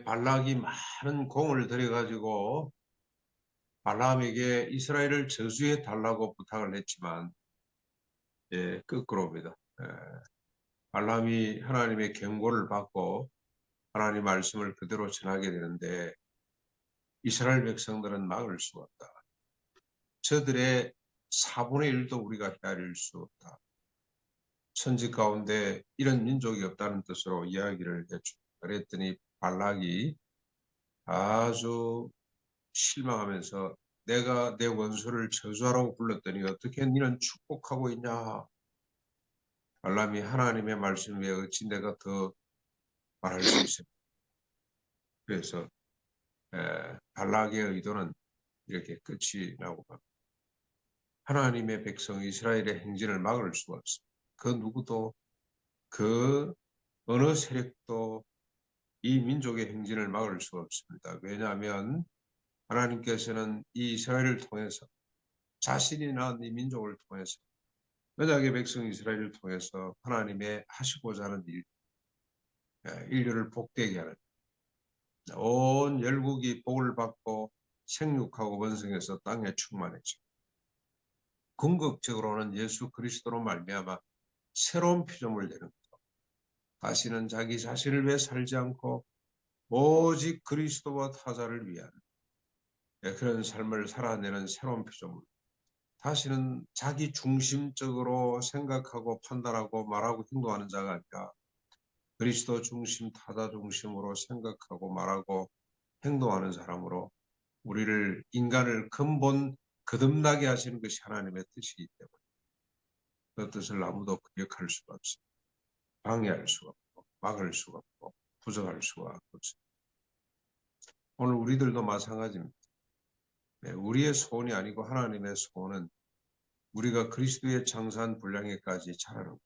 발락이 많은 공을 들여가지고 발람에게 이스라엘을 저주해 달라고 부탁을 했지만 거꾸로입니다. 발람이 하나님의 경고를 받고 하나님 말씀을 그대로 전하게 되는데 이스라엘 백성들은 막을 수가 없다. 저들의 4분의 1도 우리가 헤아릴 수 없다. 천지 가운데 이런 민족이 없다는 뜻으로 이야기를 해주고 그랬더니 발락이 아주 실망하면서 내가 내 원수를 저주하라고 불렀더니 어떻게 너는 축복하고 있냐. 발람이 하나님의 말씀 외에 어찌 내가 더 말할 수 있어요. 그래서 발락의 의도는 이렇게 끝이 나고 갑니다. 하나님의 백성 이스라엘의 행진을 막을 수가 없습니다. 그 누구도 그 어느 세력도 이 민족의 행진을 막을 수가 없습니다. 왜냐하면 하나님께서는 이 이스라엘을 통해서 자신이 낳은 이 민족을 통해서 언약의 백성 이스라엘을 통해서 하나님의 하시고자 하는 인류를 복되게 하는 온 열국이 복을 받고 생육하고 번성해서 땅에 충만해져. 궁극적으로는 예수 그리스도로 말미암아 새로운 피조물 되는 거죠. 다시는 자기 자신을 위해 살지 않고 오직 그리스도와 타자를 위한 그런 삶을 살아내는 새로운 피조물. 다시는 자기 중심적으로 생각하고 판단하고 말하고 행동하는 자가 아니라 그리스도 중심, 타자 중심으로 생각하고 말하고 행동하는 사람으로 우리를 인간을 근본 거듭나게 하시는 것이 하나님의 뜻이기 때문에 그 뜻을 아무도 거역할 수가 없습니다. 방해할 수가 없고 막을 수가 없고 부정할 수가 없습니다. 오늘 우리들도 마찬가지입니다. 우리의 소원이 아니고 하나님의 소원은 우리가 그리스도의 장사한 분량에까지 자라는 것.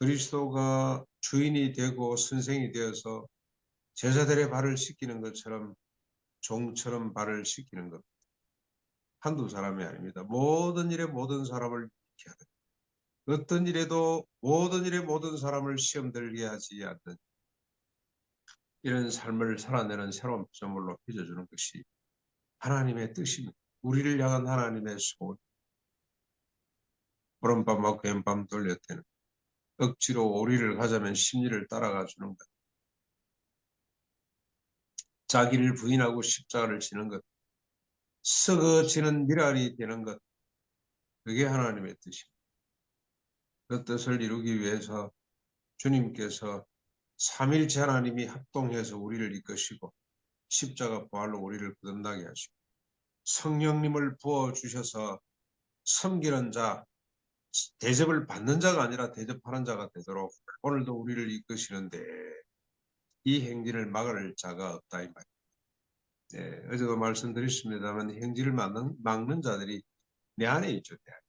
그리스도가 주인이 되고 선생이 되어서 제자들의 발을 씻기는 것처럼 종처럼 발을 씻기는 것. 한두 사람이 아닙니다. 모든 일에 모든 사람을 지켜야 됩니다. 어떤 일에도 모든 일에 모든 사람을 시험 들게 하지 않는 이런 삶을 살아내는 새로운 피조물로 빚어주는 것이 하나님의 뜻입니다. 우리를 향한 하나님의 소원. 오른밤하고 왼밤 돌려대는 억지로 오리를 가자면 심리를 따라가 주는 것. 자기를 부인하고 십자가를 지는 것. 썩어지는 미랄이 되는 것. 그게 하나님의 뜻입니다. 그 뜻을 이루기 위해서 주님께서 삼일째 하나님이 합동해서 우리를 이끄시고 십자가 부활로 우리를 거듭나게 하시고 성령님을 부어주셔서 섬기는 자, 대접을 받는 자가 아니라 대접하는 자가 되도록 오늘도 우리를 이끄시는데 이 행진을 막을 자가 없다 이 말입니다. 어제도 말씀드렸습니다만 행진을 막는 자들이 내 안에 있죠. 내 안에.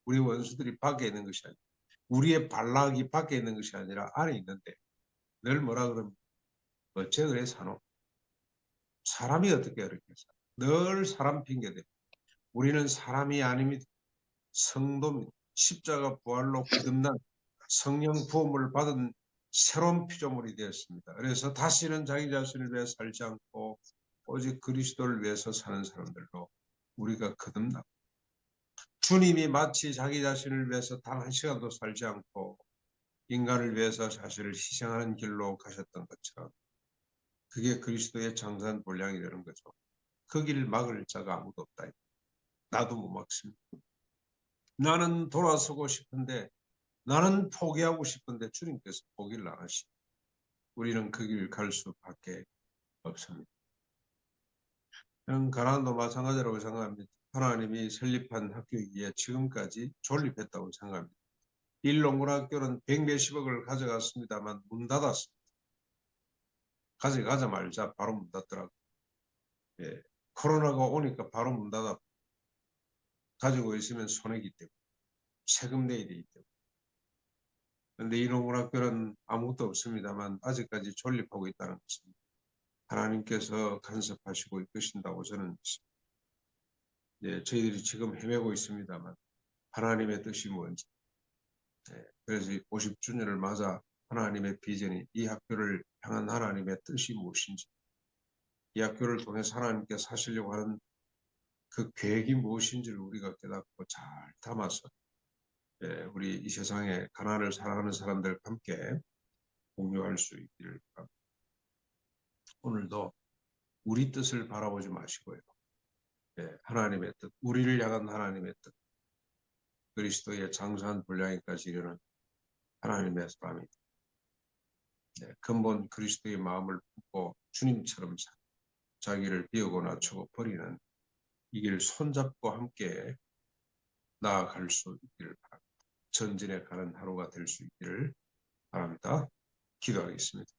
우리 원수들이 밖에 있는 것이 아니라 우리의 발락이 밖에 있는 것이 아니라 안에 있는데 늘 뭐라 그러면 어째 그래 사노? 사람이 어떻게 그렇게 살아? 늘 사람 핑계대. 우리는 사람이 아닙니다. 성도입니다. 십자가 부활로 거듭난 성령 부음을 받은 새로운 피조물이 되었습니다. 그래서 다시는 자기 자신을 위해 살지 않고 오직 그리스도를 위해서 사는 사람들로 우리가 거듭나. 주님이 마치 자기 자신을 위해서 단 한 시간도 살지 않고 인간을 위해서 자신을 희생하는 길로 가셨던 것처럼 그게 그리스도의 장사한 본량이 되는 거죠. 그 길을 막을 자가 아무도 없다. 나도 못 막습니다. 나는 돌아서고 싶은데 나는 포기하고 싶은데 주님께서 포기를 안 하시고 우리는 그 길 갈 수밖에 없습니다. 저는 가나안도 마찬가지라고 생각합니다. 하나님이 설립한 학교이기에 지금까지 존립했다고 생각합니다. 일농군학교는 100몇십억을 가져갔습니다만 문 닫았습니다. 가져가자 말자 바로 문 닫더라고요. 코로나가 오니까 바로 문 닫아. 가지고 있으면 손해기 때문에 세금 내야 되기 때문에. 그런데 일농군학교는 아무것도 없습니다만 아직까지 존립하고 있다는 것입니다. 하나님께서 간섭하시고 이끄신다고 저는 믿습니다. 저희들이 지금 헤매고 있습니다만 하나님의 뜻이 뭔지. 그래서 50주년을 맞아 하나님의 비전이 이 학교를 향한 하나님의 뜻이 무엇인지, 이 학교를 통해서 하나님께서 하시려고 하는 그 계획이 무엇인지를 우리가 깨닫고 잘 담아서 우리 이 세상에 가난을 사랑하는 사람들과 함께 공유할 수 있기를 바랍니다. 오늘도 우리 뜻을 바라보지 마시고요. 하나님의 뜻, 우리를 향한 하나님의 뜻, 그리스도의 장사한 분량에까지 이르는 하나님의 사람이 근본 그리스도의 마음을 품고 주님처럼 자기를 비우고 낮추고 버리는 이 길 손잡고 함께 나아갈 수 있기를 바랍니다. 전진에 가는 하루가 될 수 있기를 바랍니다. 기도하겠습니다.